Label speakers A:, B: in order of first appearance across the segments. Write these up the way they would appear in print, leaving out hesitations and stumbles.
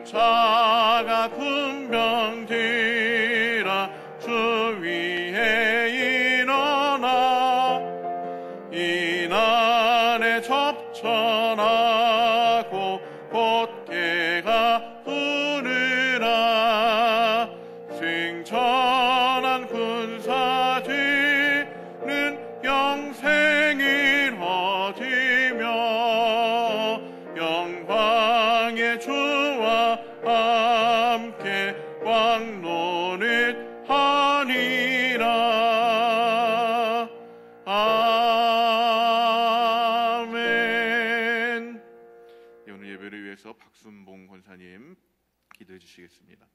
A: 자가 군병들아 주 위에 일어나 이날에 접전하고 곧개가 부르라. 승천한 군사들은 영생을 얻으며 영광의 주와 함께 왕노릇 하리라. 아멘. 오늘 예배를 위해서 박순봉 권사님 기도해 주시겠습니다.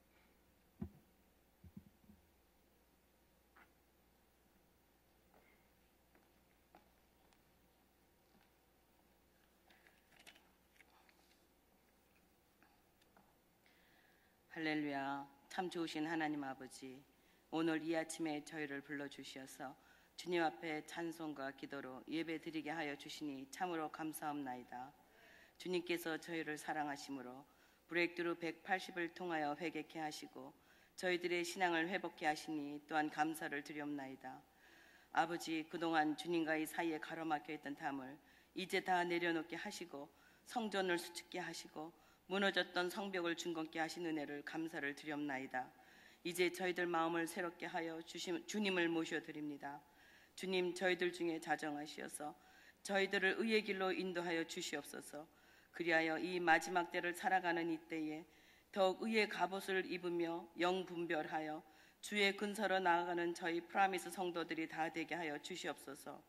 B: 할렐루야. 참 좋으신 하나님 아버지, 오늘 이 아침에 저희를 불러주시어서 주님 앞에 찬송과 기도로 예배 드리게 하여 주시니 참으로 감사합나이다. 주님께서 저희를 사랑하심으로 브레이크트루 180을 통하여 회개케 하시고 저희들의 신앙을 회복케 하시니 또한 감사를 드리옵나이다. 아버지, 그동안 주님과의 사이에 가로막혀 있던 담을 이제 다 내려놓게 하시고 성전을 수축케 하시고 무너졌던 성벽을 중건케 하신 은혜를 감사를 드리옵나이다. 이제 저희들 마음을 새롭게 하여 주님을 모셔드립니다. 주님, 저희들 중에 자정하시어서 저희들을 의의 길로 인도하여 주시옵소서. 그리하여 이 마지막 때를 살아가는 이때에 더욱 의의 갑옷을 입으며 영분별하여 주의 근서로 나아가는 저희 프라미스 성도들이 다 되게 하여 주시옵소서.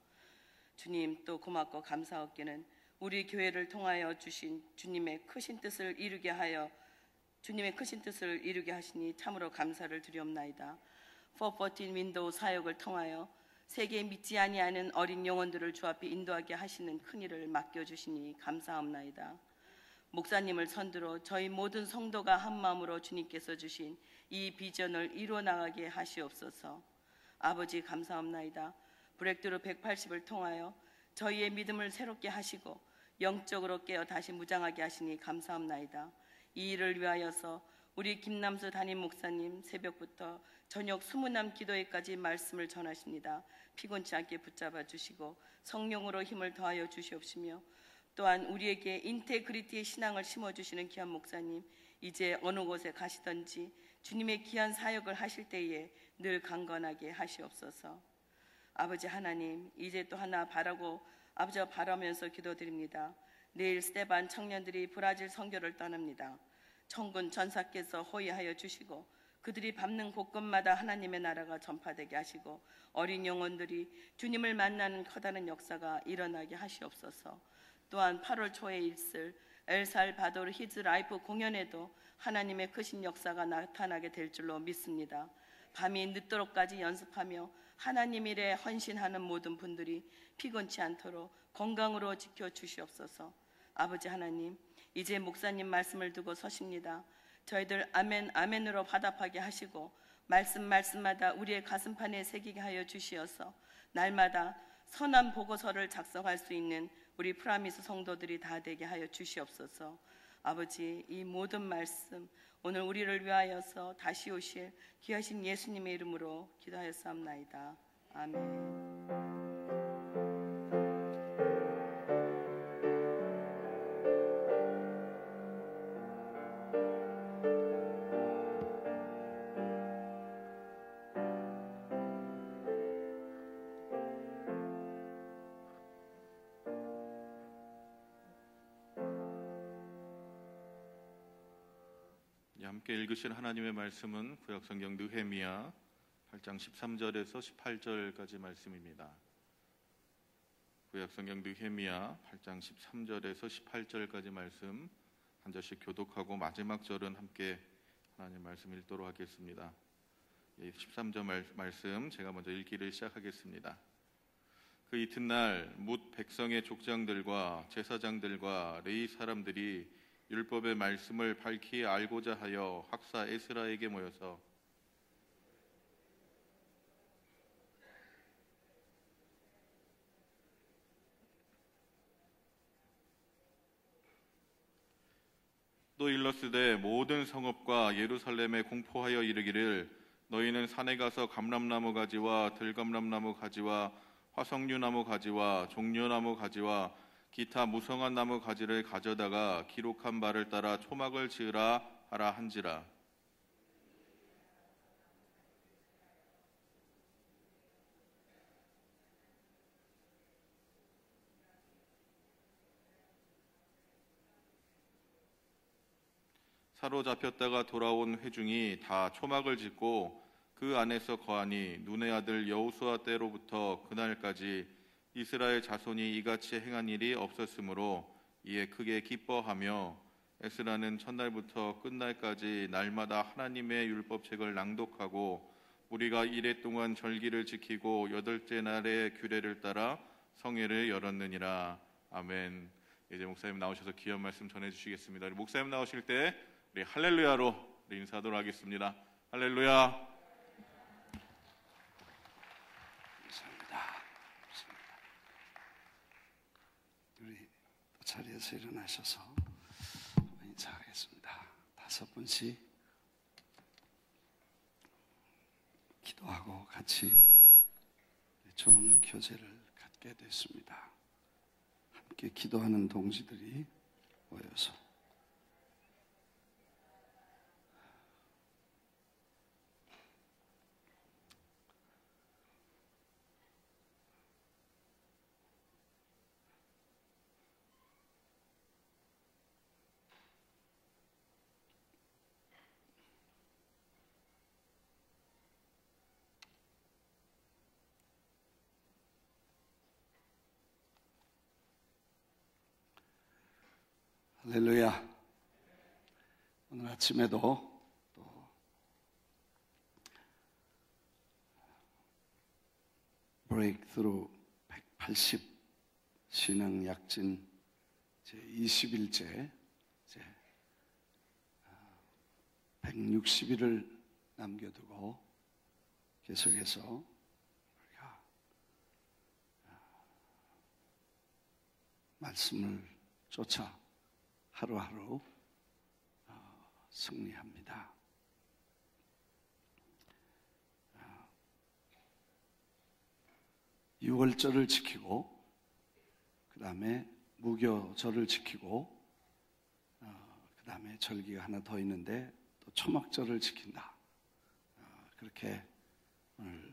B: 주님, 또 고맙고 감사하기는 우리 교회를 통하여 주신 주님의 크신 뜻을 이루게 하시니 참으로 감사를 드리옵나이다. 414 윈도우 사역을 통하여 세계에 믿지 아니하는 어린 영혼들을 주 앞에 인도하게 하시는 큰일을 맡겨주시니 감사합나이다. 목사님을 선두로 저희 모든 성도가 한마음으로 주님께서 주신 이 비전을 이루어 나가게 하시옵소서. 아버지, 감사합나이다. 브레이크트루 180을 통하여 저희의 믿음을 새롭게 하시고 영적으로 깨어 다시 무장하게 하시니 감사합나이다. 이 일을 위하여서 우리 김남수 담임 목사님 새벽부터 저녁 수문남 기도회까지 말씀을 전하십니다. 피곤치 않게 붙잡아 주시고 성령으로 힘을 더하여 주시옵시며 또한 우리에게 인테그리티의 신앙을 심어주시는 귀한 목사님, 이제 어느 곳에 가시든지 주님의 귀한 사역을 하실 때에 늘 강건하게 하시옵소서. 아버지 하나님, 이제 또 하나 바라면서 기도드립니다. 내일 스테반 청년들이 브라질 선교를 떠납니다. 천군 전사께서 호위하여 주시고 그들이 밟는 곳곳마다 하나님의 나라가 전파되게 하시고 어린 영혼들이 주님을 만나는 커다란 역사가 일어나게 하시옵소서. 또한 8월 초에 있을 엘살바도르 히즈 라이프 공연에도 하나님의 크신 역사가 나타나게 될 줄로 믿습니다. 밤이 늦도록까지 연습하며 하나님 일에 헌신하는 모든 분들이 피곤치 않도록 건강으로 지켜주시옵소서. 아버지 하나님, 이제 목사님 말씀을 두고 서십니다. 저희들 아멘 아멘으로 화답하게 하시고 말씀마다 우리의 가슴판에 새기게 하여 주시어서 날마다 선한 보고서를 작성할 수 있는 우리 프라미스 성도들이 다 되게 하여 주시옵소서. 아버지, 이 모든 말씀 오늘 우리를 위하여서 다시 오실 귀하신 예수님의 이름으로 기도하였사옵나이다. 아멘.
A: 함께 읽으실 하나님의 말씀은 구약성경 느헤미야 8장 13절에서 18절까지 말씀입니다. 구약성경 느헤미야 8장 13절에서 18절까지 말씀 한 절씩 교독하고 마지막 절은 함께 하나님 말씀 읽도록 하겠습니다. 13절 말씀 제가 먼저 읽기를 시작하겠습니다. 그 이튿날 뭇 백성의 족장들과 제사장들과 레위 사람들이 율법의 말씀을 밝히 알고자 하여 학사 에스라에게 모여서 또 일러스되 모든 성읍과 예루살렘에 공포하여 이르기를 너희는 산에 가서 감람나무 가지와 들감람나무 가지와 화석류나무 가지와 종려나무 가지와 기타 무성한 나무 가지를 가져다가 기록한 바를 따라 초막을 지으라 하라 한지라. 사로잡혔다가 돌아온 회중이 다 초막을 짓고 그 안에서 거하니 눈의 아들 여호수아 때로부터 그날까지 이스라엘 자손이 이같이 행한 일이 없었으므로 이에 크게 기뻐하며 에스라는 첫날부터 끝날까지 날마다 하나님의 율법책을 낭독하고 우리가 이레 동안 절기를 지키고 여덟째 날의 규례를 따라 성회를 열었느니라. 아멘. 이제 목사님 나오셔서 귀한 말씀 전해주시겠습니다. 우리 목사님 나오실 때 우리 할렐루야로 우리 인사하도록 하겠습니다. 할렐루야.
C: 감사합니다. 우리 자리에서 일어나셔서 인사하겠습니다. 5분씩 기도하고 같이 좋은 교제를 갖게 됐습니다. 함께 기도하는 동지들이 모여서 할렐루야. 오늘 아침에도 또 브레이크스루 180 신앙 약진 제 20일째 이제 160일을 남겨두고 계속해서 우리가 말씀을 쫓아 하루하루 승리합니다. 유월절을 지키고 그 다음에 무교절을 지키고 그 다음에 절기가 하나 더 있는데 또 초막절을 지킨다. 그렇게 오늘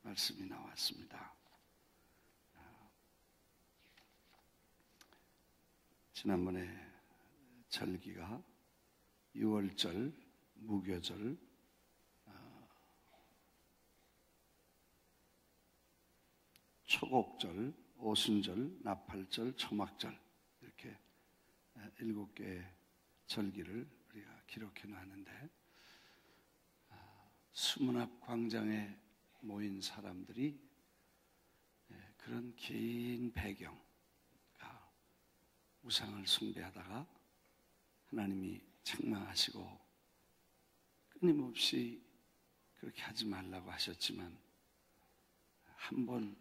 C: 말씀이 나왔습니다. 지난번에 절기가 유월절, 무교절, 초곡절, 오순절, 나팔절, 초막절 이렇게 7개의 절기를 우리가 기록해 놨는데 수문 앞 광장에 모인 사람들이 그런 긴 배경 우상을 숭배하다가 하나님이 책망하시고 끊임없이 그렇게 하지 말라고 하셨지만 한번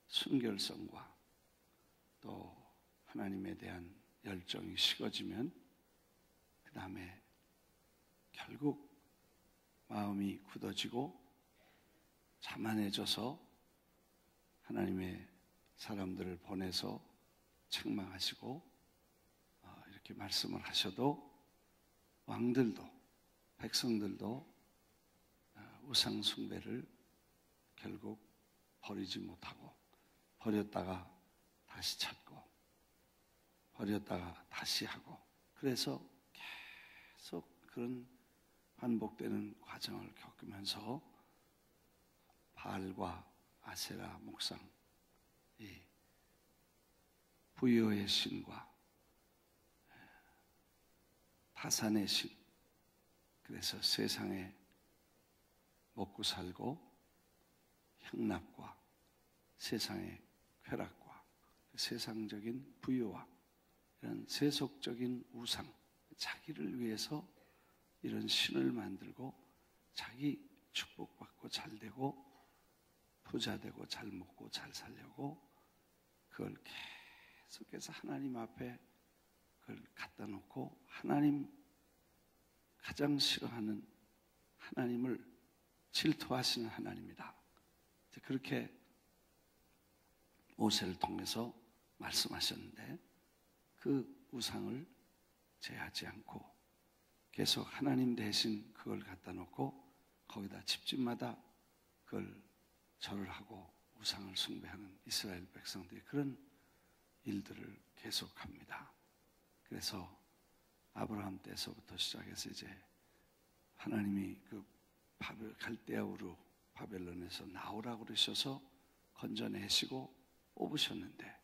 C: 순결성과 또 하나님에 대한 열정이 식어지면 그 다음에 결국 마음이 굳어지고 자만해져서 하나님의 사람들을 보내서 책망하시고 이렇게 말씀을 하셔도 왕들도 백성들도 우상 숭배를 결국 버리지 못하고 버렸다가 다시 찾고 버렸다가 다시 하고 그래서 계속 그런 반복되는 과정을 겪으면서 바알과 아세라 목상 이 부여의 신과 타산의 신 그래서 세상에 먹고 살고 향락과 세상의 쾌락과 세상적인 부유와 이런 세속적인 우상 자기를 위해서 이런 신을 만들고 자기 축복받고 잘되고 부자되고 잘 먹고 잘 살려고 그걸 계속해서 하나님 앞에 그걸 갖다 놓고 하나님 가장 싫어하는 하나님을 질투하시는 하나님이다. 그렇게 모세를 통해서 말씀하셨는데 그 우상을 제하지 않고 계속 하나님 대신 그걸 갖다 놓고 거기다 집집마다 그걸 절을 하고 우상을 숭배하는 이스라엘 백성들이 그런 일들을 계속합니다. 그래서 아브라함 때서부터 시작해서 이제 하나님이 그 갈대아우르 바벨론에서 나오라고 그러셔서 건져내시고 뽑으셨는데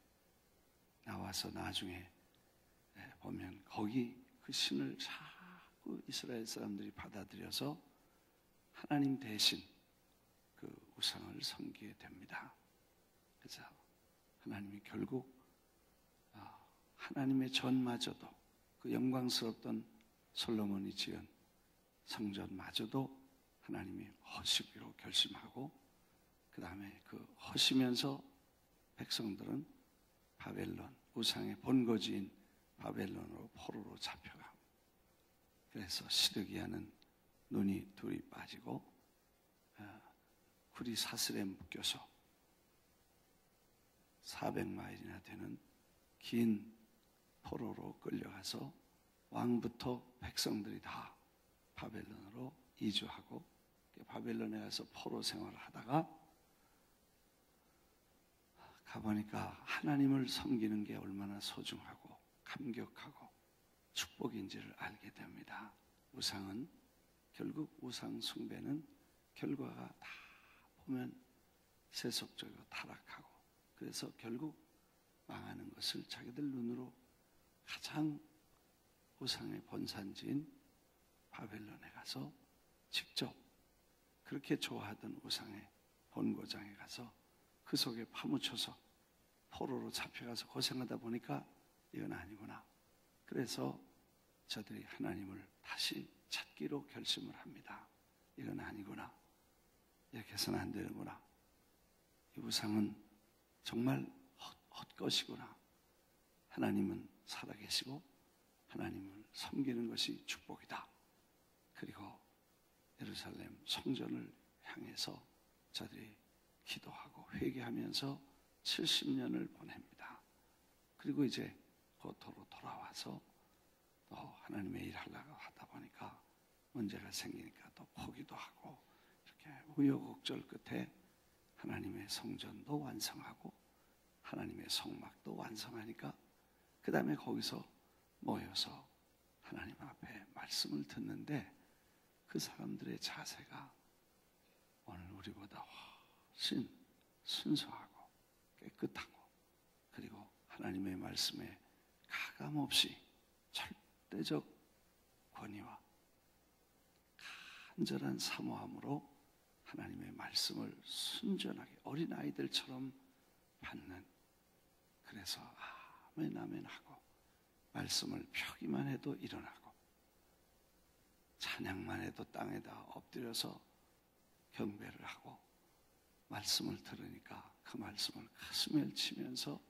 C: 나와서 나중에 보면 거기 그 신을 자꾸 이스라엘 사람들이 받아들여서 하나님 대신 그 우상을 섬기게 됩니다. 그래서 하나님이 결국 하나님의 전마저도 그 영광스럽던 솔로몬이 지은 성전마저도 하나님이 허시기로 결심하고 그 다음에 그 허시면서 백성들은 바벨론 우상의 본거지인 바벨론으로 포로로 잡혀가고 그래서 시드기야는 눈이 둘이 빠지고 굴이 사슬에 묶여서 400마일이나 되는 긴 포로로 끌려가서 왕부터 백성들이 다 바벨론으로 이주하고 바벨론에 가서 포로 생활을 하다가 가보니까 하나님을 섬기는 게 얼마나 소중하고 감격하고 축복인지를 알게 됩니다. 우상은 결국 우상 숭배는 결과가 다 보면 세속적이고 타락하고 그래서 결국 망하는 것을 자기들 눈으로 가장 우상의 본산지인 바벨론에 가서 직접 그렇게 좋아하던 우상의 본고장에 가서 그 속에 파묻혀서 포로로 잡혀가서 고생하다 보니까 이건 아니구나. 그래서 저들이 하나님을 다시 찾기로 결심을 합니다. 이건 아니구나. 이렇게 해서는 안 되는구나. 이 우상은 정말 헛것이구나. 하나님은 살아계시고 하나님을 섬기는 것이 축복이다. 그리고 예루살렘 성전을 향해서 저들이 기도하고 회개하면서 70년을 보냅니다. 그리고 이제 고토로 돌아와서 또 하나님의 일을 하려고 하다 보니까 문제가 생기니까 또 포기도 하고 이렇게 우여곡절 끝에 하나님의 성전도 완성하고 하나님의 성막도 완성하니까 그 다음에 거기서 모여서 하나님 앞에 말씀을 듣는데 그 사람들의 자세가 오늘 우리보다 훨씬 순수하고 깨끗하고 그리고 하나님의 말씀에 가감없이 절대적 권위와 간절한 사모함으로 하나님의 말씀을 순전하게 어린아이들처럼 받는 그래서 아멘 아멘 하고 말씀을 펴기만 해도 일어나고 찬양만 해도 땅에다 엎드려서 경배를 하고 말씀을 들으니까 그 말씀을 가슴에 치면서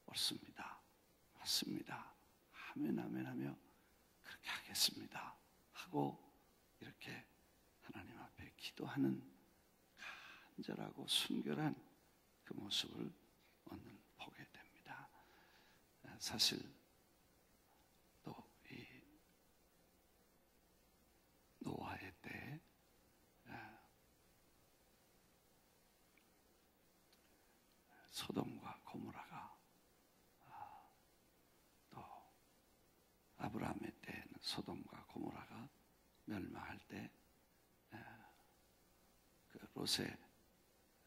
C: 옳습니다. 맞습니다. 아멘 아멘 하며 그렇게 하겠습니다. 하고 이렇게 하나님 앞에 기도하는 간절하고 순결한 그 모습을 오늘 보게 됩니다. 사실 또 이 노아의 때 소돔과 고모라가 또 아브라함의 때는 소돔과 고모라가 멸망할 때 그 롯의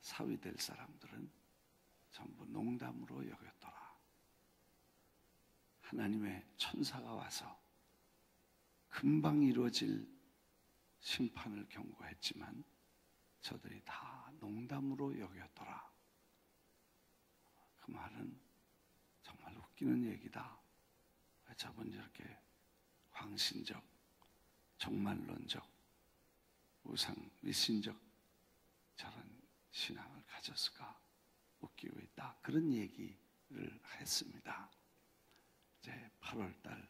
C: 사위 될 사람들은 전부 농담으로 여겼더라. 하나님의 천사가 와서 금방 이루어질 심판을 경고했지만 저들이 다 농담으로 여겼더라. 그 말은 정말 웃기는 얘기다. 왜 저분이 이렇게 광신적, 정말론적, 우상 미신적 저런 신앙을 가졌을까? 웃기고 있다. 그런 얘기를 했습니다. 이제 8월 달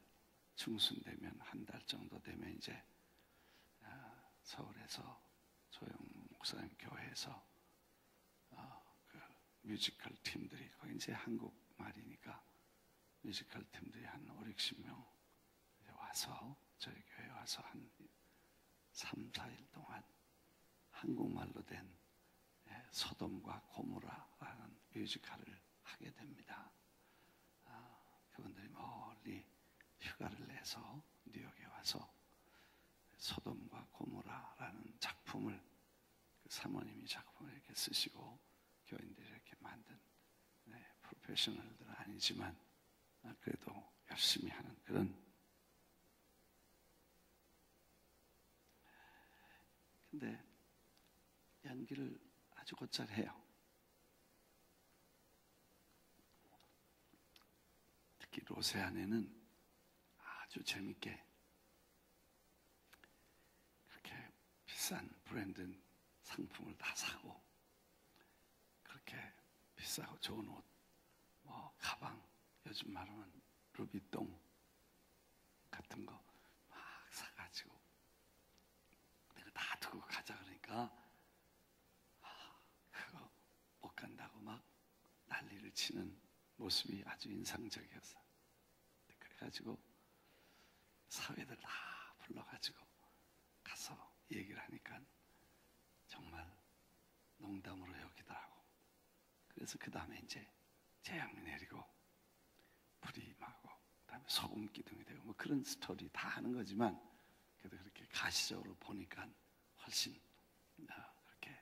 C: 중순 되면 한 달 정도 되면 이제 서울에서 조영 목사님 교회에서 그 뮤지컬 팀들이 거기 이제 한국 말이니까 뮤지컬 팀들이 한 5, 60명 와서 저희 교회 와서 한 3, 4일 동안 한국말로 된 소돔과 고모라라는 뮤지컬을 하게 됩니다. 그분들이 멀리 휴가를 내서 뉴욕에 와서 소돔과 고모라라는 작품을 그 사모님이 작품을 이렇게 쓰시고 교인들이 이렇게 만든 프로페셔널들은 아니지만 그래도 열심히 하는 그런. 근데 연기를 아주 곧잘 해요. 특히 로세안에는 아주 재밌게 그렇게 비싼 브랜드 상품을 다 사고 그렇게 비싸고 좋은 옷, 뭐 가방, 요즘 말하면 루비똥 같은 거 막 사가지고 내가 다 두고 가자 그러니까 그거 못 간다고 막 난리를 치는 모습이 아주 인상적이었어요. 그래가지고 사회들 다 불러가지고 가서 얘기를 하니까 정말 농담으로 여기더라고. 그래서 그 다음에 이제 재앙이 내리고 불이 임하고 그다음에 소금 기둥이 되고 뭐 그런 스토리 다 하는 거지만 그래도 그렇게 가시적으로 보니까 훨씬 그렇게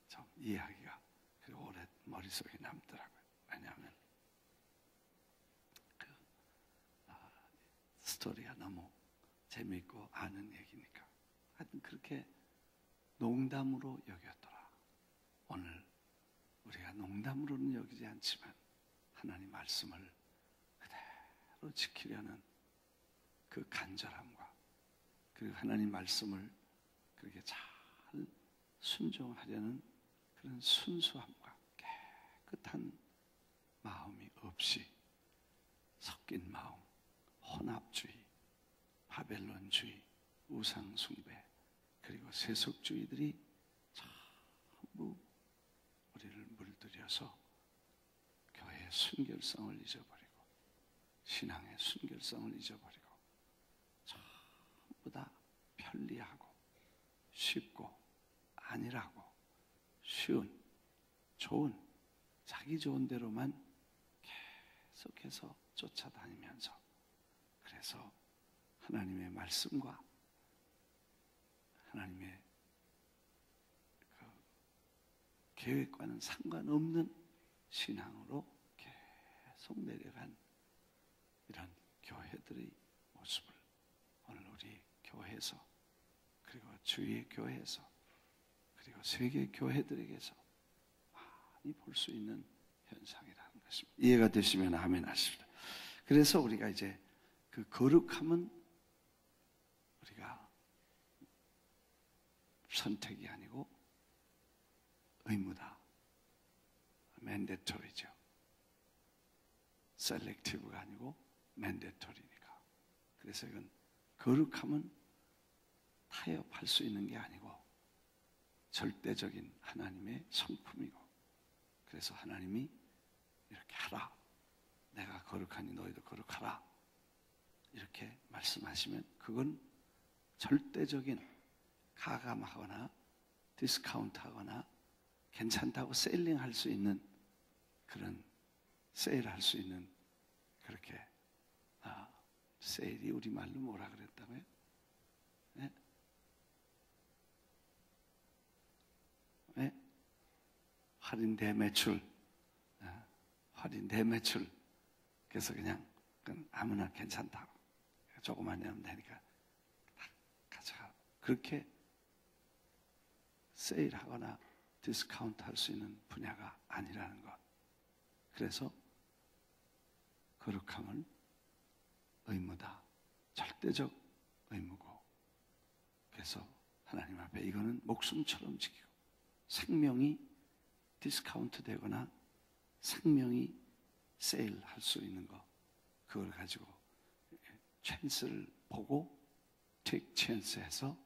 C: 좀 이해하기가 그리고 오래 머릿속에 남더라고요. 왜냐하면 그 스토리가 너무 재미있고 아는 얘기니까. 하여튼 그렇게 농담으로 여겼더라. 오늘 우리가 농담으로는 여기지 않지만 하나님 말씀을 그대로 지키려는 그 간절함과 그리고 하나님 말씀을 그렇게 잘 순종하려는 그런 순수함과 깨끗한 마음이 없이 섞인 마음, 혼합주의, 바벨론주의, 우상숭배 그리고 세속주의들이 전부 우리를 물들여서 교회의 순결성을 잊어버리고 신앙의 순결성을 잊어버리고 전부 다 편리하고 쉽고 안일하고 쉬운 좋은 자기 좋은 대로만 계속해서 쫓아다니면서 그래서 하나님의 말씀과 하나님의 그 계획과는 상관없는 신앙으로 계속 내려간 이런 교회들의 모습을 오늘 우리 교회에서 그리고 주위의 교회에서 그리고 세계 교회들에게서 많이 볼 수 있는 현상이라는 것입니다. 이해가 되시면 아멘 하십시다. 그래서 우리가 이제 그 거룩함은 우리가 선택이 아니고 의무다. 맨데토리죠. 셀렉티브가 아니고 맨데토리니까. 그래서 이건 거룩함은 타협할 수 있는 게 아니고 절대적인 하나님의 성품이고 그래서 하나님이 이렇게 하라. 내가 거룩하니 너희도 거룩하라. 이렇게 말씀하시면 그건 절대적인 가감하거나 디스카운트하거나 괜찮다고 세일링할 수 있는 그런 세일할 수 있는 그렇게 세일이 우리말로 뭐라 그랬다고요? 네? 네? 할인 대매출 할인 대매출 그래서 그냥 아무나 괜찮다고 조금만 내면 되니까 다 가져가 그렇게 세일하거나 디스카운트 할 수 있는 분야가 아니라는 것. 그래서 거룩함은 의무다. 절대적 의무고. 그래서 하나님 앞에 이거는 목숨처럼 지키고 생명이 디스카운트 되거나 생명이 세일할 수 있는 것. 그걸 가지고 찬스를 보고 take chance해서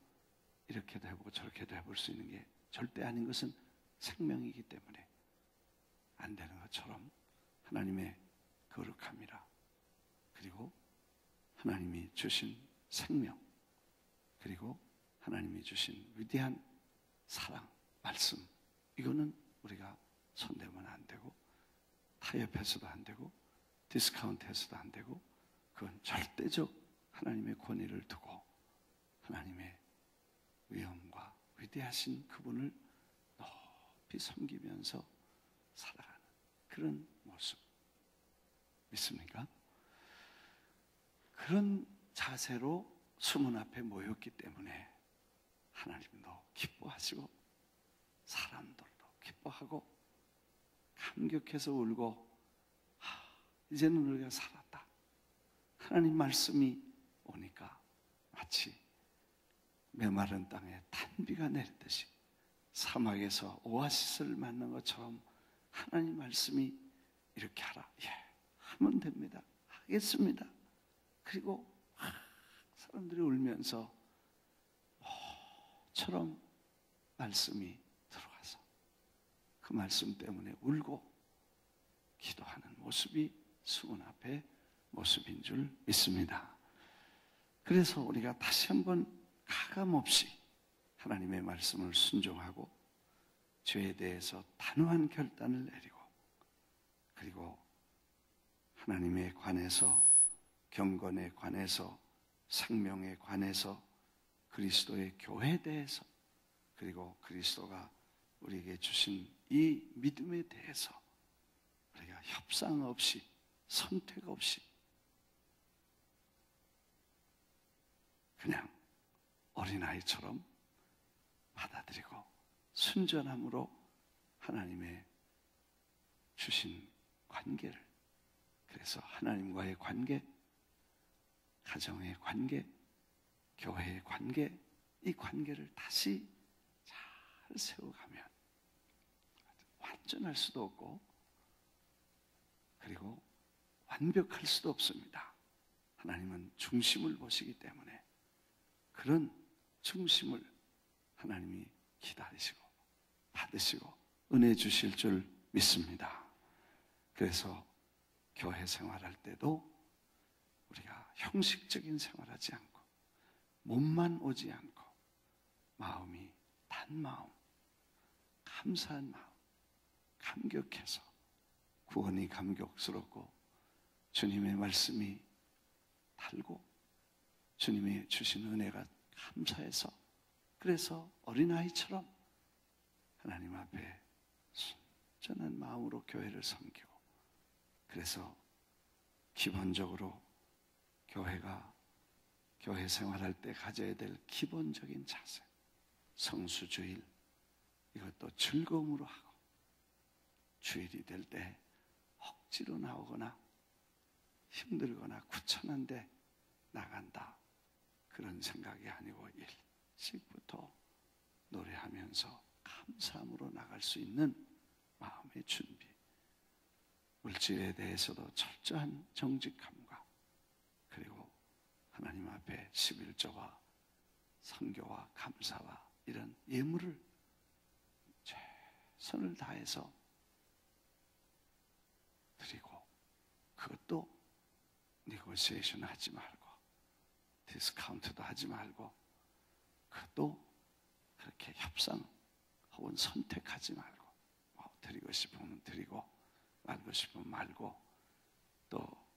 C: 이렇게도 해보고 저렇게도 해볼 수 있는 게 절대 아닌 것은 생명이기 때문에 안 되는 것처럼 하나님의 거룩함이라, 그리고 하나님이 주신 생명, 그리고 하나님이 주신 위대한 사랑, 말씀, 이거는 우리가 손대면 안 되고 타협해서도 안 되고 디스카운트해서도 안 되고, 그건 절대적 하나님의 권위를 두고 하나님의 위엄과 위대하신 그분을 높이 섬기면서 살아가는 그런 모습, 믿습니까? 그런 자세로 수문 앞에 모였기 때문에 하나님도 기뻐하시고 사람들도 기뻐하고 감격해서 울고, 이제는 우리가 살았다. 하나님 말씀이 오니까 마치 메마른 땅에 단비가 내리듯이 사막에서 오아시스를 만난 것처럼 하나님 말씀이 이렇게 하라. 예, 하면 됩니다. 하겠습니다. 그리고 사람들이 울면서 처럼 말씀이 들어가서 그 말씀 때문에 울고 기도하는 모습이 수문 앞에 모습인 줄 믿습니다. 그래서 우리가 다시 한번 가감없이 하나님의 말씀을 순종하고 죄에 대해서 단호한 결단을 내리고, 그리고 하나님에 관해서, 경건에 관해서, 생명에 관해서, 그리스도의 교회에 대해서, 그리고 그리스도가 우리에게 주신 이 믿음에 대해서 우리가 협상 없이, 선택 없이 그냥 어린아이처럼 받아들이고 순전함으로 하나님의 주신 관계를, 그래서 하나님과의 관계, 가정의 관계, 교회의 관계, 이 관계를 다시 잘 세워가면 완전할 수도 없고 그리고 완벽할 수도 없습니다. 하나님은 중심을 보시기 때문에 그런 중심을 하나님이 기다리시고 받으시고 은혜 주실 줄 믿습니다. 그래서 교회 생활할 때도 우리가 형식적인 생활하지 않고 몸만 오지 않고 마음이 단 마음, 감사한 마음, 감격해서 구원이 감격스럽고 주님의 말씀이 달고 주님이 주신 은혜가 감사해서, 그래서 어린아이처럼 하나님 앞에 순전한 마음으로 교회를 섬기고, 그래서 기본적으로 교회 생활할 때 가져야 될 기본적인 자세, 성수주일, 이것도 즐거움으로 하고, 주일이 될 때 억지로 나오거나 힘들거나 구천한데 나간다, 그런 생각이 아니고 일찍부터 노래하면서 감사함으로 나갈 수 있는 마음의 준비, 물질에 대해서도 철저한 정직함과, 그리고 하나님 앞에 11조와 선교와 감사와 이런 예물을 최선을 다해서 드리고, 그것도 네고시에이션 하지 말고 디스카운트도 하지 말고, 그것도 그렇게 협상 혹은 선택하지 말고, 드리고 싶으면 드리고 말고 싶으면 말고, 또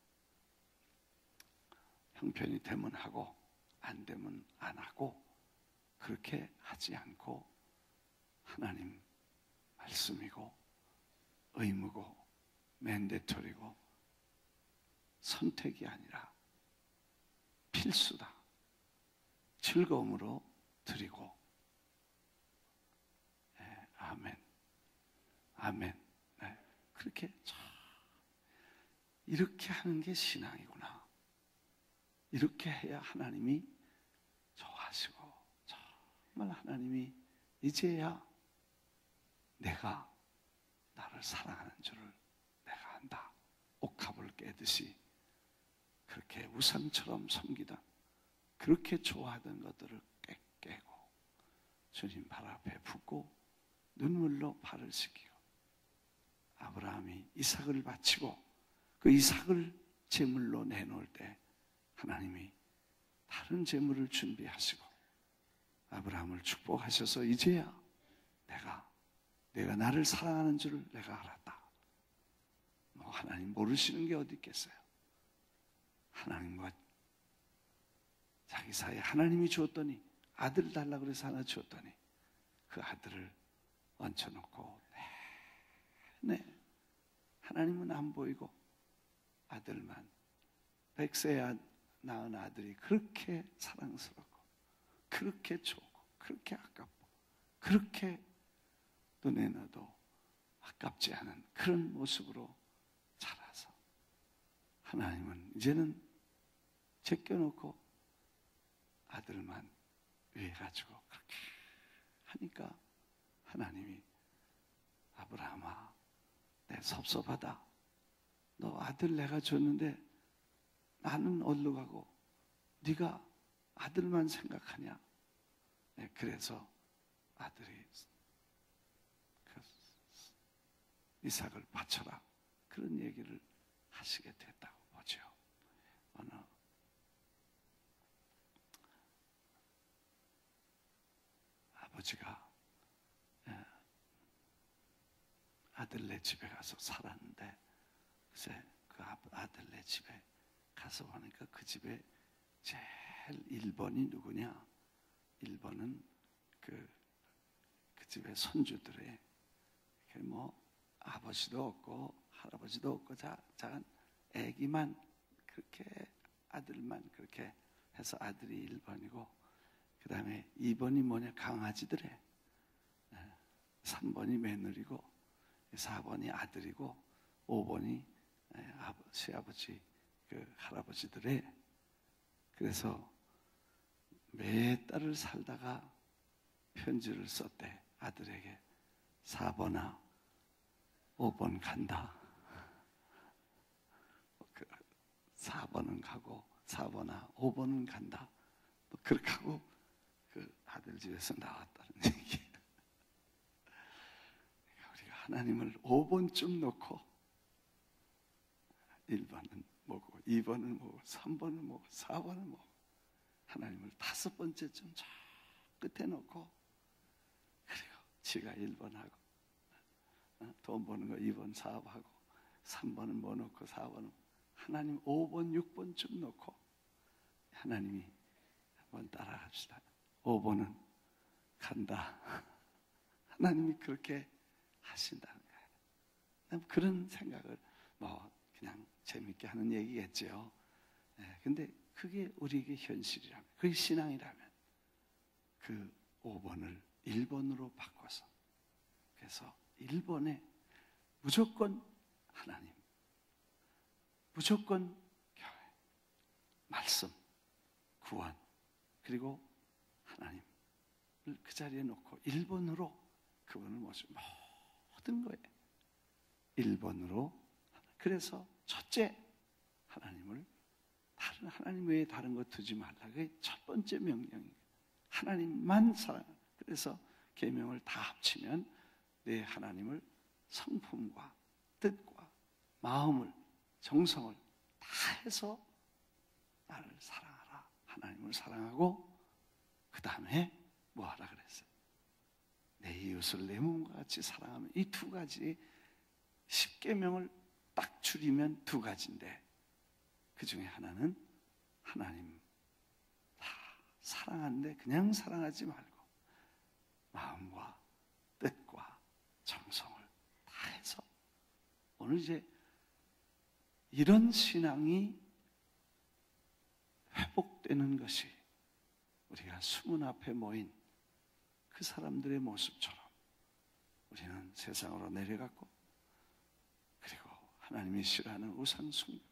C: 형편이 되면 하고 안 되면 안 하고, 그렇게 하지 않고 하나님 말씀이고 의무고 맨데토리고 선택이 아니라 필수다, 즐거움으로 드리고. 네, 아멘, 아멘. 네, 그렇게 이렇게 하는 게 신앙이구나. 이렇게 해야 하나님이 좋아하시고, 정말 하나님이 이제야 내가 나를 사랑하는 줄을 내가 안다. 옥합을 깨듯이 그렇게 우상처럼 섬기던, 그렇게 좋아하던 것들을 깨고 주님 발 앞에 붓고 눈물로 발을 씻기고, 아브라함이 이삭을 바치고 그 이삭을 제물로 내놓을 때 하나님이 다른 제물을 준비하시고 아브라함을 축복하셔서 이제야 내가 나를 사랑하는 줄을 내가 알았다. 뭐 하나님 모르시는 게 어디 있겠어요? 하나님과 자기 사이에 하나님이 주었더니, 아들 달라고 그래서 하나 주었더니 그 아들을 얹혀놓고 하나님은 안 보이고 아들만, 100세에 낳은 아들이 그렇게 사랑스럽고 그렇게 좋고 그렇게 아깝고 그렇게 눈에 넣어도 아깝지 않은 그런 모습으로 자라서 하나님은 이제는 제껴놓고 아들만 위해 가지고 그렇게 하니까 하나님이 아브라함아, 내 섭섭하다. 너 아들 내가 줬는데 나는 어디로 가고 네가 아들만 생각하냐? 네, 그래서 아들이 이삭을 바쳐라, 그런 얘기를 하시게 됐다고 보죠. 어느 아버지가 아들네 집에 가서 살았는데, 글쎄 그 아들네 집에 가서 보니까 그 집에 제일 1번이 누구냐? 1번은 그 집의 손주들의 뭐 아버지도 없고 할아버지도 없고 작은 애기만, 그렇게 아들만 그렇게 해서 아들이 1번이고, 그 다음에 2번이 뭐냐? 강아지들의, 3번이 며느리고 4번이 아들이고 5번이 시아버지 그 할아버지들의. 그래서 몇 달을 살다가 편지를 썼대. 아들에게 4번아 5번 간다. 4번은 가고 4번아 5번은 간다. 그렇게 하고 그 아들 집에서 나왔다는 얘기예요. 우리가 하나님을 5번쯤 놓고 1번은 뭐고 2번은 뭐고 3번은 뭐고 4번은 뭐고 하나님을 5번째쯤 저 끝에 놓고, 그리고 지가 1번하고 돈 버는 거 2번 사업하고 3번은 뭐 놓고 4번은 하나님 5번 6번쯤 놓고 하나님이 한번 따라갑시다. 5번은 간다. 하나님이 그렇게 하신다는 거예요. 그런 생각을 뭐 그냥 재밌게 하는 얘기겠죠. 근데 그게 우리에게 현실이라면, 그게 신앙이라면 그 5번을 1번으로 바꿔서, 그래서 1번에 무조건 하나님, 무조건 교회, 말씀, 구원, 그리고 하나님을 그 자리에 놓고 1번으로 그분을 모시고 모든 거에 1번으로. 그래서 첫째, 하나님을, 다른 하나님 외에 다른 거 두지 말라. 그게 첫 번째 명령이에요. 하나님만 사랑. 그래서 계명을 다 합치면 내 하나님을 성품과 뜻과 마음을, 정성을 다 해서 나를 사랑하라. 하나님을 사랑하고 그 다음에 뭐 하라 그랬어요? 내 이웃을 내 몸과 같이 사랑하면, 이 두 가지 10계명을 딱 줄이면 두 가지인데, 그 중에 하나는 하나님 다 사랑하는데 그냥 사랑하지 말고 마음과 뜻과 정성을 다 해서. 오늘 이제 이런 신앙이 회복되는 것이 우리가 수문 앞에 모인 그 사람들의 모습처럼 우리는 세상으로 내려갔고, 그리고 하나님이 싫어하는 우상 숭배,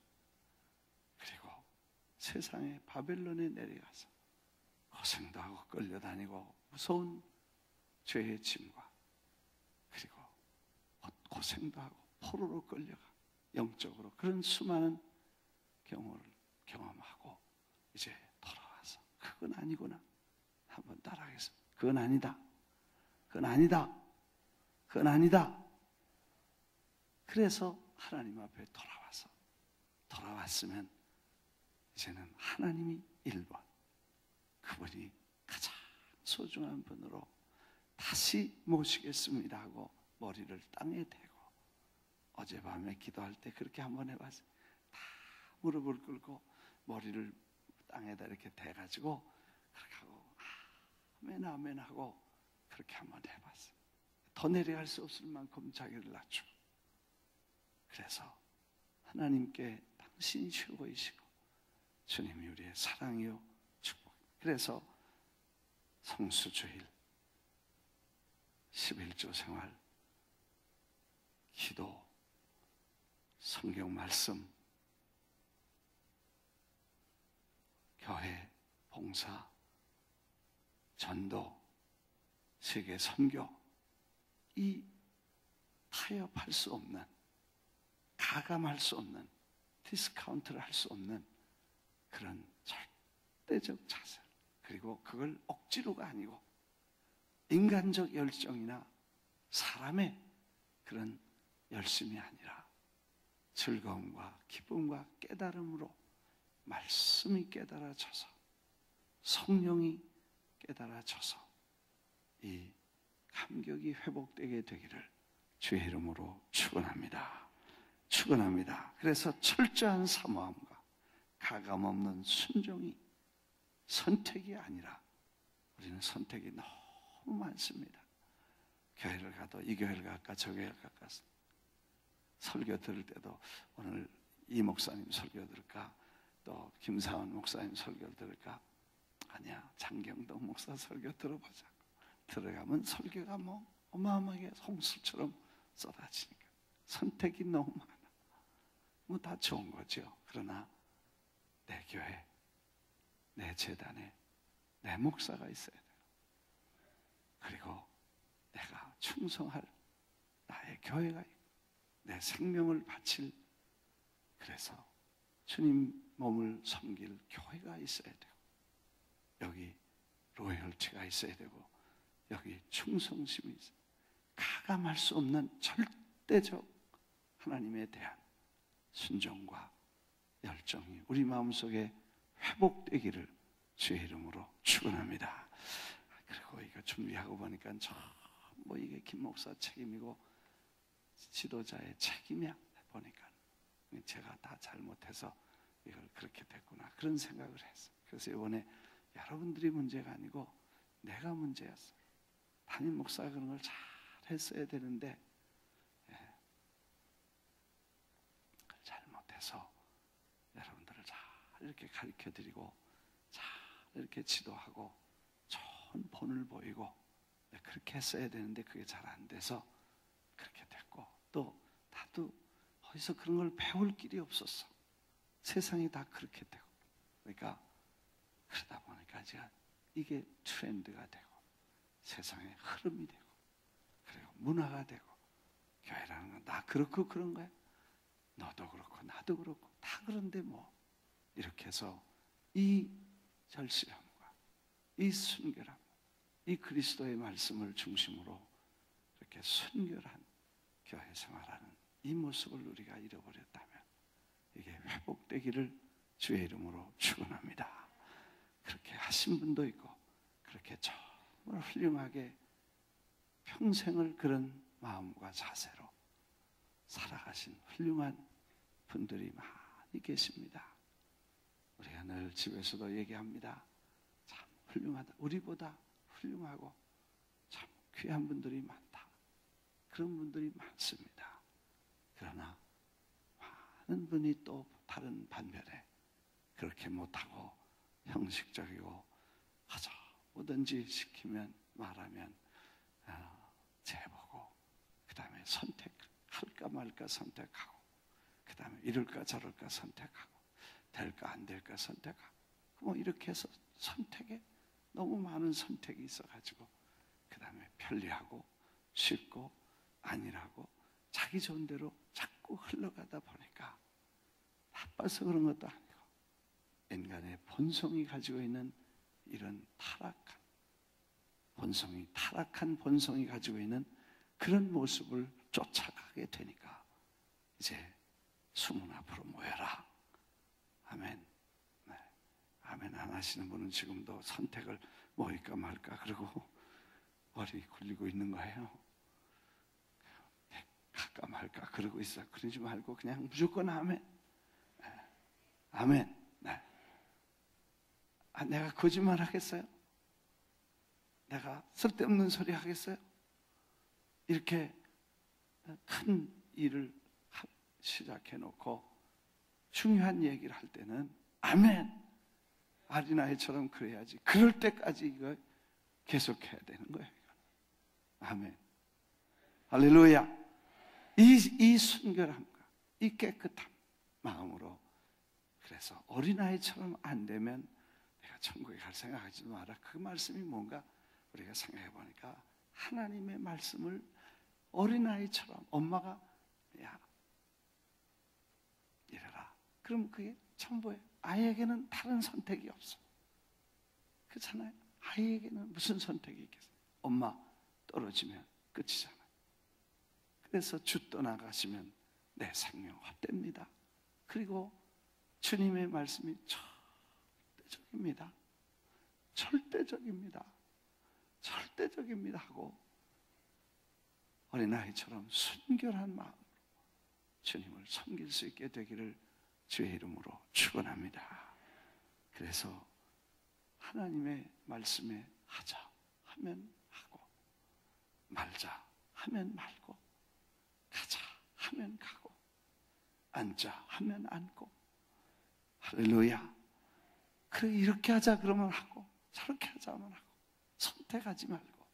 C: 그리고 세상의 바벨론에 내려가서 고생도 하고 끌려다니고 무서운 죄의 짐과, 그리고 고생도 하고 포로로 끌려가 영적으로 그런 수많은 경우를 경험하고 이제 돌아와서 그건 아니구나. 한번 따라하겠습니다. 그건 아니다. 그건 아니다. 그건 아니다. 그래서 하나님 앞에 돌아왔으면 이제는 하나님이 1번, 그분이 가장 소중한 분으로 다시 모시겠습니다 하고 머리를 땅에 대고, 어젯밤에 기도할 때 그렇게 한번 해봤어요. 다 무릎을 꿇고 머리를 땅에다 이렇게 대가지고 그렇게 하고 아멘 아멘 하고 그렇게 한번 해봤어요. 더 내려갈 수 없을 만큼 자기를 낮추고, 그래서 하나님께 당신이 최고이시고 주님이 우리의 사랑이요 축복. 그래서 성수주일, 11조 생활, 기도, 성경 말씀, 교회, 봉사, 전도, 세계 선교, 이 타협할 수 없는, 가감할 수 없는, 디스카운트를 할 수 없는 그런 절대적 자세, 그리고 그걸 억지로가 아니고 인간적 열정이나 사람의 그런 열심이 아니라 즐거움과 기쁨과 깨달음으로 말씀이 깨달아져서, 성령이 깨달아져서 이 감격이 회복되게 되기를 주의 이름으로 축원합니다. 축원합니다. 그래서 철저한 사모함과 가감없는 순종이 선택이 아니라, 우리는 선택이 너무 많습니다. 교회를 가도 이 교회를 갈까 저 교회를 갈까, 설교 들을 때도 오늘 이 목사님 설교 들을까, 또 김사원 목사님 설교 들을까, 아니야 장경동 목사 설교 들어보자. 들어가면 설교가 뭐 어마어마하게 홍수처럼 쏟아지니까 선택이 너무 많아. 뭐 다 좋은 거죠. 그러나 내 교회, 내 재단에 내 목사가 있어야 돼요. 그리고 내가 충성할 나의 교회가 있고 내 생명을 바칠, 그래서 주님 몸을 섬길 교회가 있어야 되고, 여기 로열티가 있어야 되고, 여기 충성심이 있어요. 가감할 수 없는 절대적 하나님에 대한 순종과 열정이 우리 마음속에 회복되기를 주의 이름으로 축원합니다. 그리고 이거 준비하고 보니까 뭐 이게 김 목사 책임이고 지도자의 책임이야 보니까 제가 다 잘못해서 이걸 그렇게 됐구나, 그런 생각을 했어요. 그래서 이번에 여러분들이 문제가 아니고 내가 문제였어요. 담임 목사가 그런 걸 잘 했어야 되는데 잘못해서 여러분들을 잘 이렇게 가르쳐드리고 잘 이렇게 지도하고 좋은 본을 보이고 그렇게 했어야 되는데 그게 잘 안 돼서 그렇게 됐고, 또 나도 어디서 그런 걸 배울 길이 없었어. 세상이 다 그렇게 되고, 그러니까 그러다 보니까 제가 이게 트렌드가 되고 세상의 흐름이 되고, 그리고 문화가 되고, 교회라는 건 나 그렇고 그런 거야. 너도 그렇고 나도 그렇고 다 그런데 뭐, 이렇게 해서 이 절실함과 이 순결함, 이 그리스도의 말씀을 중심으로 이렇게 순결한 교회 생활하는 이 모습을 우리가 잃어버렸다면 이게 회복되기를 주의 이름으로 축원합니다. 그렇게 하신 분도 있고, 그렇게 정말 훌륭하게 평생을 그런 마음과 자세로 살아가신 훌륭한 분들이 많이 계십니다. 우리가 늘 집에서도 얘기합니다. 참 훌륭하다. 우리보다 훌륭하고 참 귀한 분들이 많다. 그런 분들이 많습니다. 그러나 많은 분이 또 다른 반면에 그렇게 못하고 형식적이고 하자 뭐든지 시키면 말하면 재보고, 그 다음에 선택할까 말까 선택하고, 그 다음에 이럴까 저럴까 선택하고, 될까 안 될까 선택하고, 뭐 이렇게 해서 선택에 너무 많은 선택이 있어가지고, 그 다음에 편리하고 쉽고 아니라고 자기 좋은 대로 자꾸 흘러가다 보니까 나빠서 그런 것도 아니고 인간의 본성이 가지고 있는 이런 타락한 본성이 가지고 있는 그런 모습을 쫓아가게 되니까 이제 수문 앞으로 모여라. 아멘. 네. 아멘 안 하시는 분은 지금도 선택을 모일까 말까 그러고 머리 굴리고 있는 거예요. 갈까 말까 그러고 있어. 그러지 말고 그냥 무조건 아멘. 네. 아멘. 네. 내가 거짓말 하겠어요? 내가 쓸데없는 소리 하겠어요? 이렇게 큰 일을 시작해 놓고 중요한 얘기를 할 때는 아멘. 어린아이처럼 그래야지. 그럴 때까지 이거 계속해야 되는 거예요. 아멘. 할렐루야. 이 순결함과 이 깨끗함 마음으로, 그래서 어린아이처럼 안 되면 내가 천국에 갈 생각하지 마라. 그 말씀이 뭔가 우리가 생각해 보니까 하나님의 말씀을 어린아이처럼 엄마가 야 이래라. 그럼 그게 전부예요. 아이에게는 다른 선택이 없어. 그렇잖아요. 아이에게는 무슨 선택이 있겠어요? 엄마 떨어지면 끝이잖아요. 그래서 주 떠나가시면 내 생명 헛됩니다. 그리고 주님의 말씀이 절대적입니다. 절대적입니다. 절대적입니다 하고 어린아이처럼 순결한 마음으로 주님을 섬길 수 있게 되기를 주의 이름으로 축원합니다. 그래서 하나님의 말씀에 하자 하면 하고, 말자 하면 말고, 가자 하면 가고, 앉자 하면 앉고. 할렐루야. 그래, 이렇게 하자 그러면 하고, 저렇게 하자면 하고, 선택하지 말고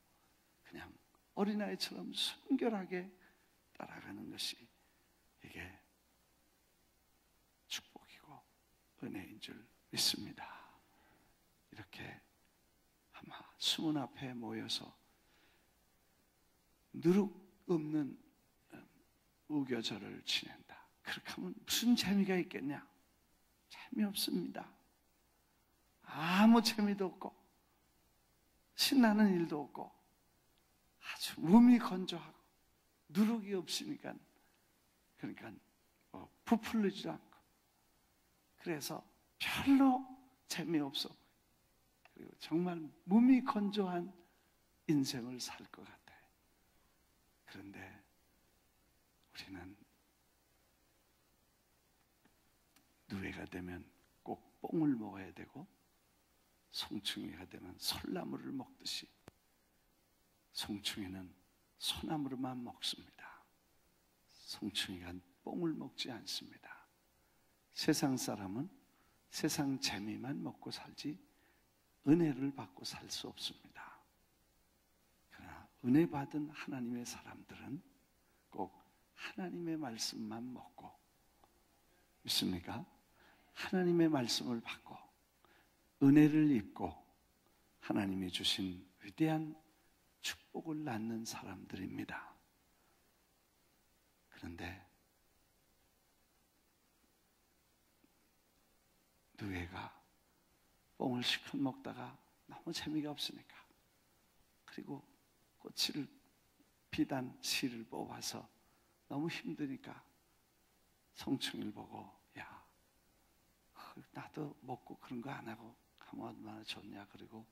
C: 그냥 어린아이처럼 순결하게 따라가는 것이 이게 축복이고 은혜인 줄 믿습니다. 이렇게 아마 수문 앞에 모여서 누룩 없는 우겨절을 지낸다. 그렇게 하면 무슨 재미가 있겠냐? 재미없습니다. 아무 재미도 없고 신나는 일도 없고 아주 몸이 건조하고 누룩이 없으니까, 그러니까 부풀리지도 않고, 그래서 별로 재미없어 보여요. 그리고 정말 몸이 건조한 인생을 살 것 같아요. 그런데 우리는 누에가 되면 꼭 뽕을 먹어야 되고, 송충이가 되면 솔나무를 먹듯이 송충이는 소나무로만 먹습니다. 송충이가 뽕을 먹지 않습니다. 세상 사람은 세상 재미만 먹고 살지 은혜를 받고 살 수 없습니다. 그러나 은혜 받은 하나님의 사람들은 꼭 하나님의 말씀만 먹고, 믿습니까? 하나님의 말씀을 받고 은혜를 입고 하나님이 주신 위대한 축복을 낳는 사람들입니다. 그런데 누에가 뽕을 실컷 먹다가 너무 재미가 없으니까, 그리고 꼬치를 비단 실을 뽑아서 너무 힘드니까 송충이를 보고, 야, 나도 먹고 그런 거 안 하고 가면 얼마나 좋냐. 그리고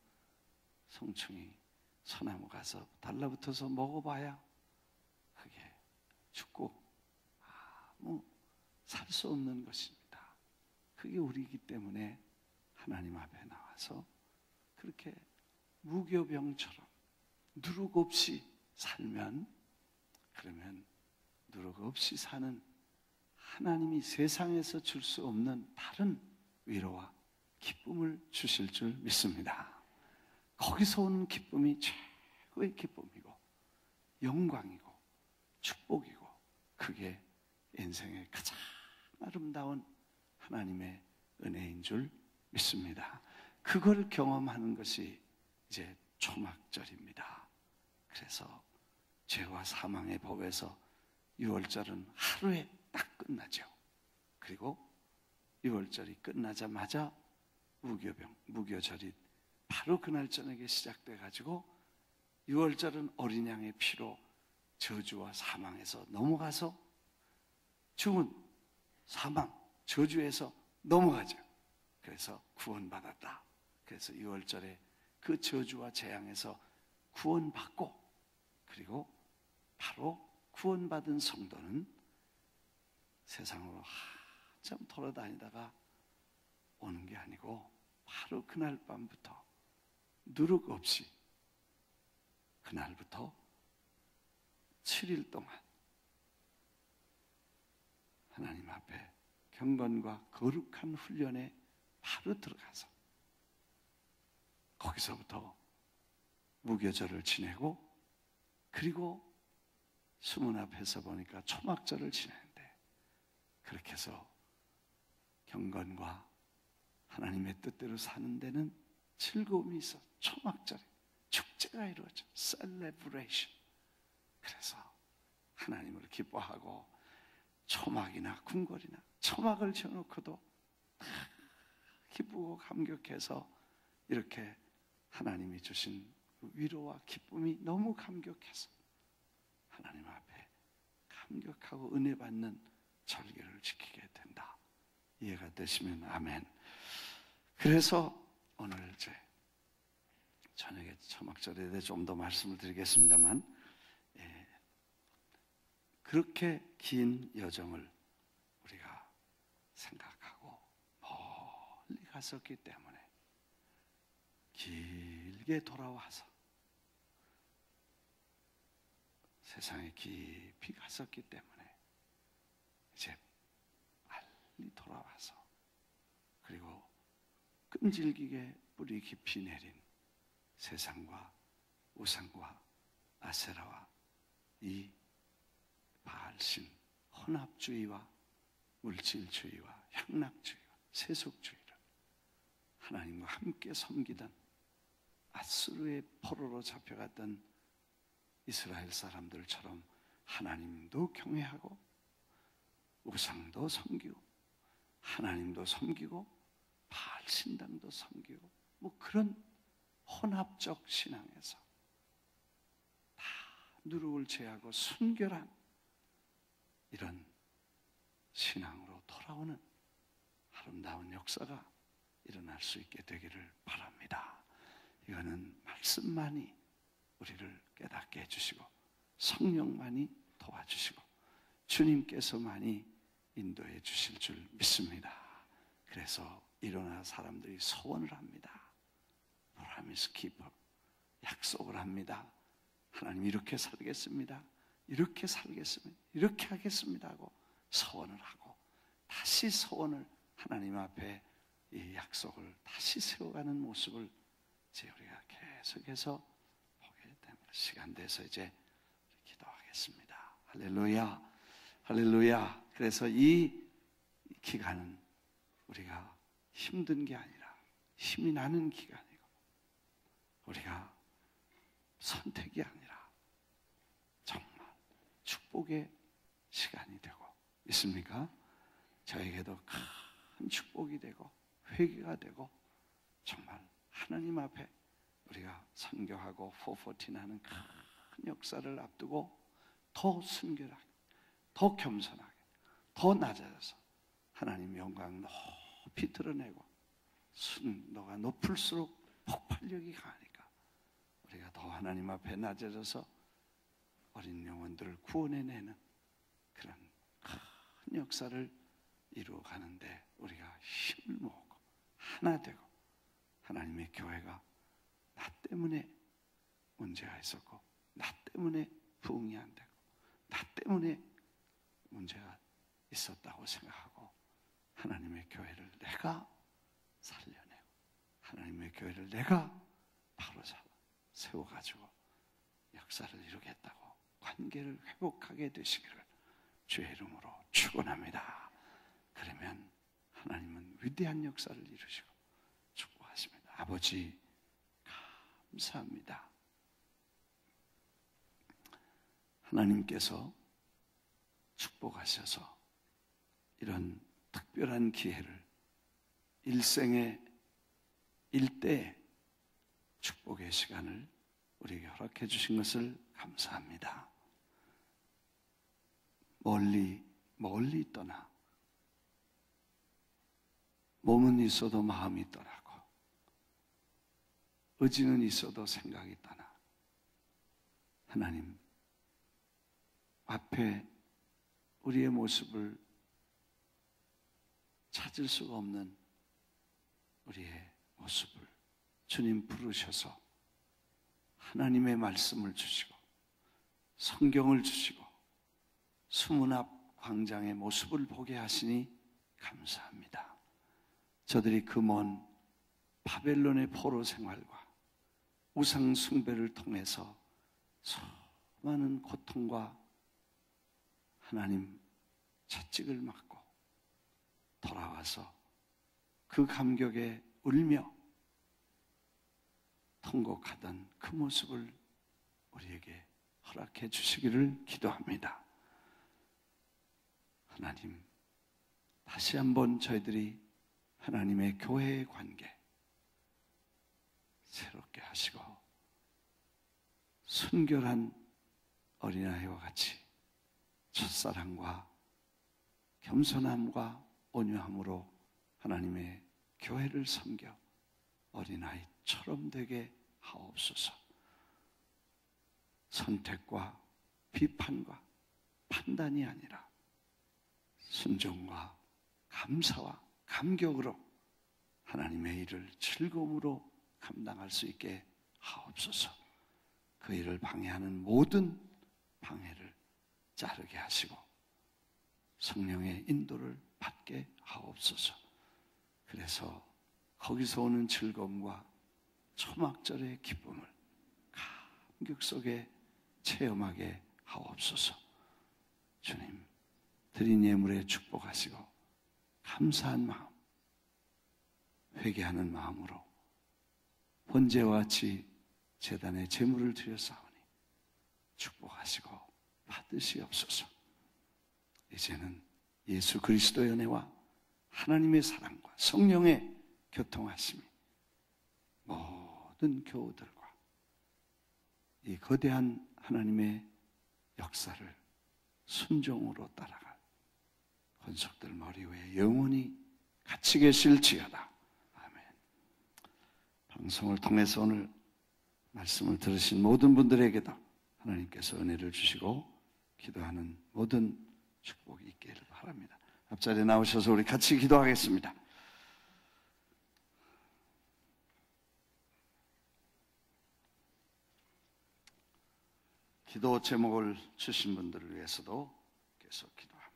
C: 송충이 소나무 가서 달라붙어서 먹어봐야 그게 죽고 아무 살 수 없는 것입니다. 그게 우리이기 때문에 하나님 앞에 나와서 그렇게 무교병처럼 누룩 없이 살면, 그러면 누룩 없이 사는 하나님이 세상에서 줄 수 없는 다른 위로와 기쁨을 주실 줄 믿습니다. 거기서 오는 기쁨이 최고의 기쁨이고 영광이고 축복이고, 그게 인생의 가장 아름다운 하나님의 은혜인 줄 믿습니다. 그걸 경험하는 것이 이제 초막절입니다. 그래서 죄와 사망의 법에서 6월절은 하루에 딱 끝나죠. 그리고 6월절이 끝나자마자 무교절이 바로 그날 저녁에 시작돼 가지고 6월절은 어린 양의 피로 저주와 사망에서 넘어가서 죽은 사망, 저주에서 넘어가죠. 그래서 구원받았다. 그래서 6월절에 그 저주와 재앙에서 구원받고, 그리고 바로 구원받은 성도는 세상으로 한참 돌아다니다가 오는 게 아니고 바로 그날 밤부터 누룩 없이 그날부터 7일 동안 하나님 앞에 경건과 거룩한 훈련에 바로 들어가서 거기서부터 무교절을 지내고, 그리고 수문 앞에서 보니까 초막절을 지내는데, 그렇게 해서 경건과 하나님의 뜻대로 사는 데는 즐거움이 있어. 초막절에 축제가 이루어져. 셀레브레이션. 그래서 하나님을 기뻐하고 초막이나 궁궐이나 초막을 지어놓고도 기쁘고 감격해서 이렇게 하나님이 주신 위로와 기쁨이 너무 감격해서 하나님 앞에 감격하고 은혜 받는 절기를 지키게 된다. 이해가 되시면 아멘. 그래서 오늘 이제 저녁에 초막절에 대해 좀 더 말씀을 드리겠습니다만, 그렇게 긴 여정을 우리가 생각하고 멀리 갔었기 때문에 길게 돌아와서 세상에 깊이 갔었기 때문에 이제 빨리 돌아와서, 그리고 끈질기게 뿌리 깊이 내린 세상과 우상과 아세라와 이 바알신, 혼합주의와 물질주의와 향락주의와 세속주의를 하나님과 함께 섬기던 아수르의 포로로 잡혀갔던 이스라엘 사람들처럼 하나님도 경외하고 우상도 섬기고 하나님도 섬기고 바알신당도 섬기고, 뭐 그런 혼합적 신앙에서 다 누룩을 제하고 순결한 이런 신앙으로 돌아오는 아름다운 역사가 일어날 수 있게 되기를 바랍니다. 이거는 말씀만이 우리를 깨닫게 해주시고 성령만이 도와주시고 주님께서만이 인도해 주실 줄 믿습니다. 그래서 일어나 사람들이 소원을 합니다. Promise keeper, 약속을 합니다. 하나님 이렇게 살겠습니다. 이렇게 살겠습니다. 이렇게 하겠습니다 하고 소원을 하고, 다시 소원을 하나님 앞에 이 약속을 다시 세워가는 모습을 이제 우리가 계속해서 보게 됩니다. 시간 돼서 이제 기도하겠습니다. 할렐루야, 할렐루야. 그래서 이 기간은 우리가 힘든 게 아니라 힘이 나는 기간이고, 우리가 선택이 아니라 정말 축복의 시간이 되고 있습니까? 저에게도 큰 축복이 되고 회개가 되고, 정말 하나님 앞에 우리가 선교하고 414 하는 큰 역사를 앞두고 더 순결하게, 더 겸손하게, 더 낮아져서 하나님 영광 높이 드러내고, 순도가 높을수록 폭발력이 강하니까 우리가 더 하나님 앞에 낮아져서 어린 영혼들을 구원해내는 그런 큰 역사를 이루어가는데 우리가 힘을 모으고 하나 되고, 하나님의 교회가 나 때문에 문제가 있었고 나 때문에 부흥이 안 되고 나 때문에 문제가 있었다고 생각하고, 하나님의 교회를 내가 살려내고 하나님의 교회를 내가 바로 세워가지고 역사를 이루겠다고 관계를 회복하게 되시기를 주의 이름으로 축원합니다. 그러면 하나님은 위대한 역사를 이루시고 축복하십니다. 아버지 감사합니다. 하나님께서 축복하셔서 이런 특별한 기회를 일생에 일대 축복의 시간을 우리에게 허락해 주신 것을 감사합니다. 멀리 떠나 몸은 있어도 마음이 떠나고 의지는 있어도 생각이 떠나 하나님 앞에 우리의 모습을 찾을 수가 없는 우리의 모습을 주님 부르셔서 하나님의 말씀을 주시고 성경을 주시고 수문 앞 광장의 모습을 보게 하시니 감사합니다. 저들이 그 먼 바벨론의 포로 생활과 우상 숭배를 통해서 수많은 고통과 하나님 채찍을 맞고 돌아와서 그 감격에 울며 통곡하던 그 모습을 우리에게 허락해 주시기를 기도합니다. 하나님, 다시 한번 저희들이 하나님의 교회의 관계 새롭게 하시고 순결한 어린아이와 같이 첫사랑과 겸손함과 온유함으로 하나님의 교회를 섬겨 어린아이처럼 되게 하옵소서. 선택과 비판과 판단이 아니라 순종과 감사와 감격으로 하나님의 일을 즐거움으로 감당할 수 있게 하옵소서. 그 일을 방해하는 모든 방해를 자르게 하시고 성령의 인도를 받게 하옵소서. 그래서 거기서 오는 즐거움과 초막절의 기쁨을 감격 속에 체험하게 하옵소서. 주님, 드린 예물에 축복하시고 감사한 마음, 회개하는 마음으로 번제와 같이 제단에 제물을 드렸사오니 축복하시고 받으시옵소서. 이제는 예수 그리스도의 은혜와 하나님의 사랑과 성령의 교통하심이 모든 교우들과 이 거대한 하나님의 역사를 순종으로 따라갈 권속들 머리 위에 영원히 같이 계실지어다. 아멘. 방송을 통해서 오늘 말씀을 들으신 모든 분들에게도 하나님께서 은혜를 주시고 기도하는 모든 축복이 있기를 바랍니다. 앞자리에 나오셔서 우리 같이 기도하겠습니다. 기도 제목을 주신 분들을 위해서도 계속 기도합니다.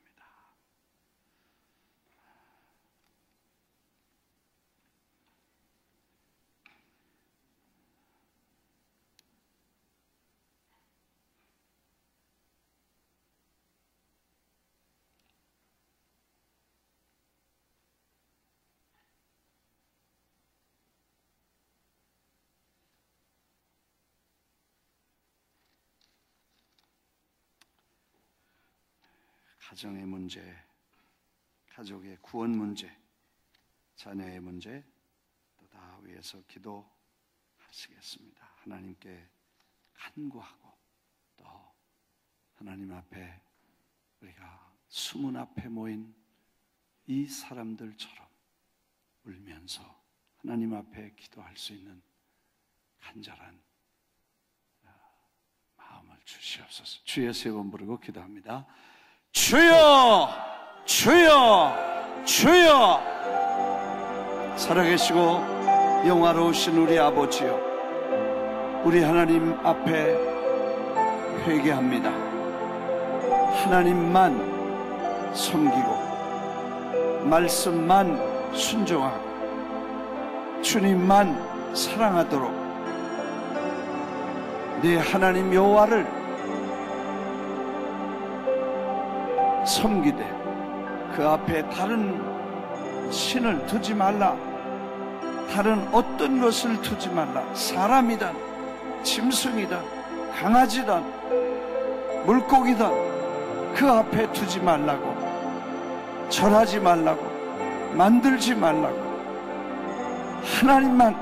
C: 가정의 문제, 가족의 구원 문제, 자녀의 문제 또 다 위해서 기도하시겠습니다. 하나님께 간구하고 또 하나님 앞에 우리가 수문 앞에 모인 이 사람들처럼 울면서 하나님 앞에 기도할 수 있는 간절한 마음을 주시옵소서. 주여 세 번 부르고 기도합니다. 주여, 주여, 주여. 살아계시고 영화로우신 우리 아버지여, 우리 하나님 앞에 회개합니다. 하나님만 섬기고 말씀만 순종하고 주님만 사랑하도록 네 하나님 여호와를 섬기되 그 앞에 다른 신을 두지 말라. 다른 어떤 것을 두지 말라. 사람이든 짐승이든 강아지든 물고기든 그 앞에 두지 말라고, 절하지 말라고, 만들지 말라고 하나님만,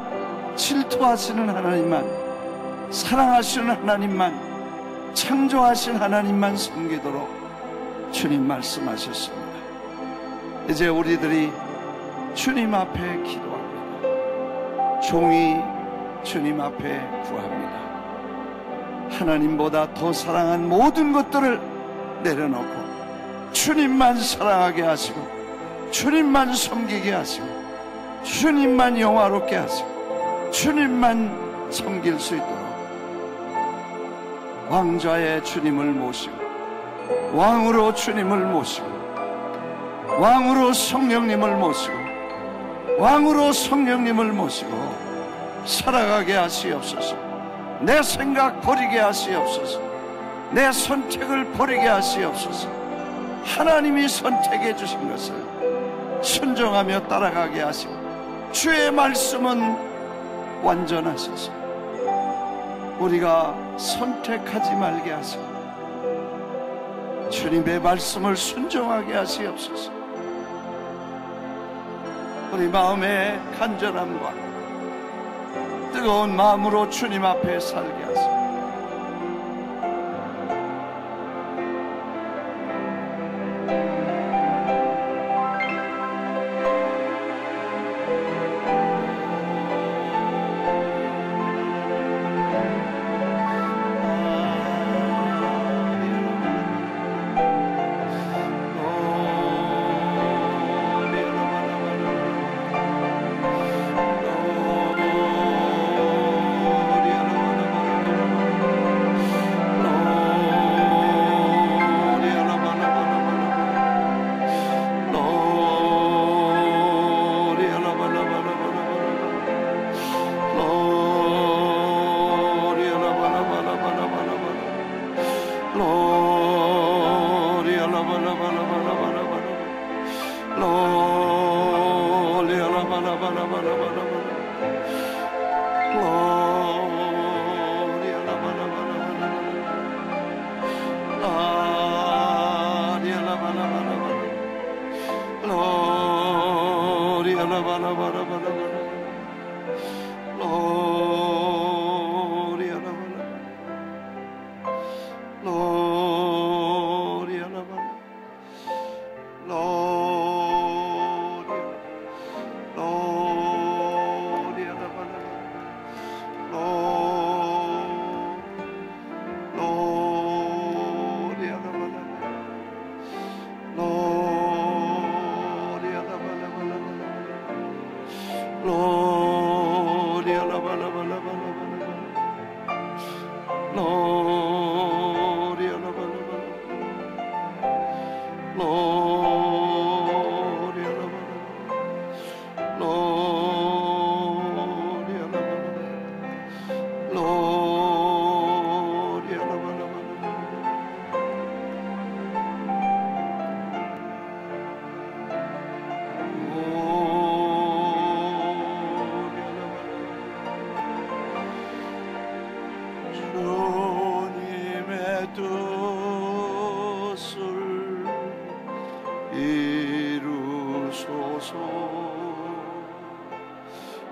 C: 질투하시는 하나님만, 사랑하시는 하나님만, 창조하신 하나님만 섬기도록 주님 말씀하셨습니다. 이제 우리들이 주님 앞에 기도합니다. 종이 주님 앞에 구합니다. 하나님보다 더 사랑한 모든 것들을 내려놓고 주님만 사랑하게 하시고 주님만 섬기게 하시고 주님만 영화롭게 하시고 주님만 섬길 수 있도록 왕좌의 주님을 모시고 왕으로 주님을 모시고 왕으로 성령님을 모시고 왕으로 성령님을 모시고 살아가게 하시옵소서. 내 생각 버리게 하시옵소서. 내 선택을 버리게 하시옵소서. 하나님이 선택해 주신 것을 순종하며 따라가게 하시고 주의 말씀은 완전하소서. 우리가 선택하지 말게 하시고 주님의 말씀을 순종하게 하시옵소서. 우리 마음의 간절함과 뜨거운 마음으로 주님 앞에 살게 하시고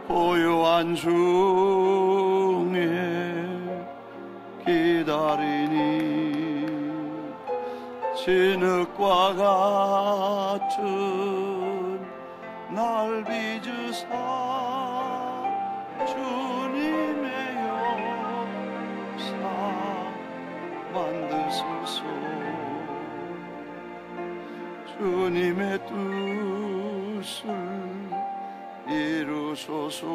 C: 고요한 중에 기다리니 진흙과 같은 날 빚으사 주님의 역사 만드소서. 주님의 뜻을 이루소서.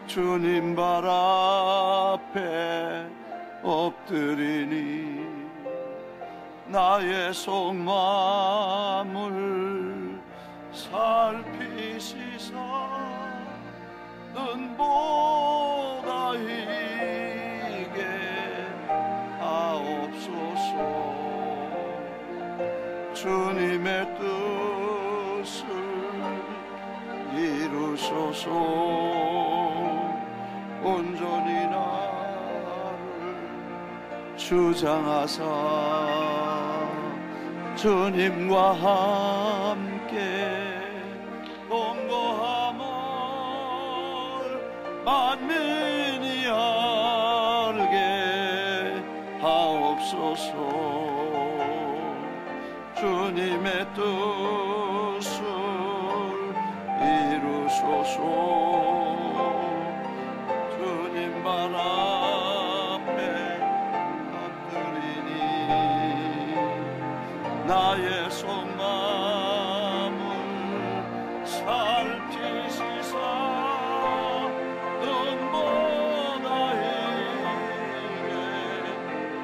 C: 주님 발 앞에 엎드리니 나의 속마음을 살피시사 눈보다 희게 하옵소서. 주님의 뜻을 이루소서. 온전히 나를 주장하사 주님과 함께 동거하 만민이 알게 하옵소서. 주님의 뜻을 이루소서. 주님 말 앞에 엎드리니 나의 속마음을 살피시사 눈보다 희게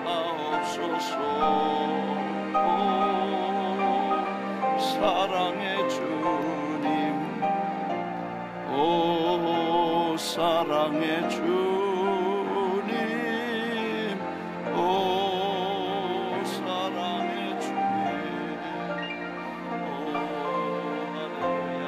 C: 하옵소서. 사랑의 주님, 오 사랑의 주님, 오 사랑의 주님, 오 할렐루야,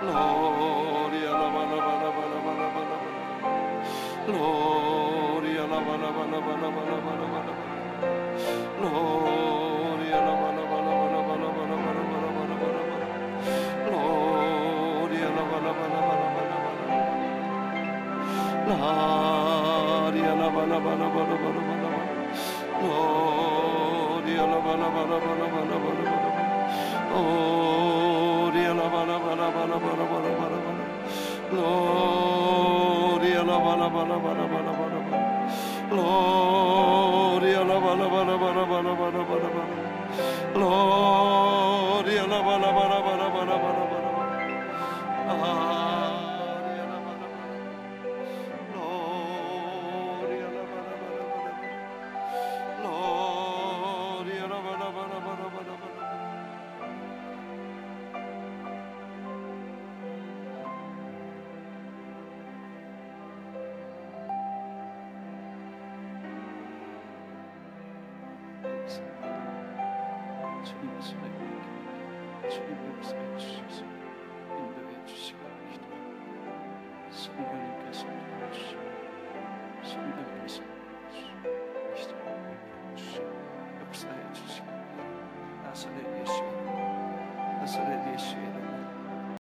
C: Gloria la bala bala bala bala bala bala. Gloria la bala bala bala bala bala bala. Gloria la bala bala bala bala bala bala bala bala bala. Gloria la bala bala bala bala bala. Gloria la bala bala bala bala bala. Gloria la bala bala bala bala bala bala. Gloria la bala bala bala bala bala bala bala. Gloria la bala bala bala bala bala bala. Gloria la bala bala bala bala bala bala bala. Gloria la bala bala bala bala bala bala bala. Gloria la bala bala. Gloria la bala bala bala bala. Gloria la bala bala bala bala bala. 주님 말씀에 주님의 말씀해 주셔서 인도해 주시기 기도합니다. 성령님께서 도와주시고 성령님께서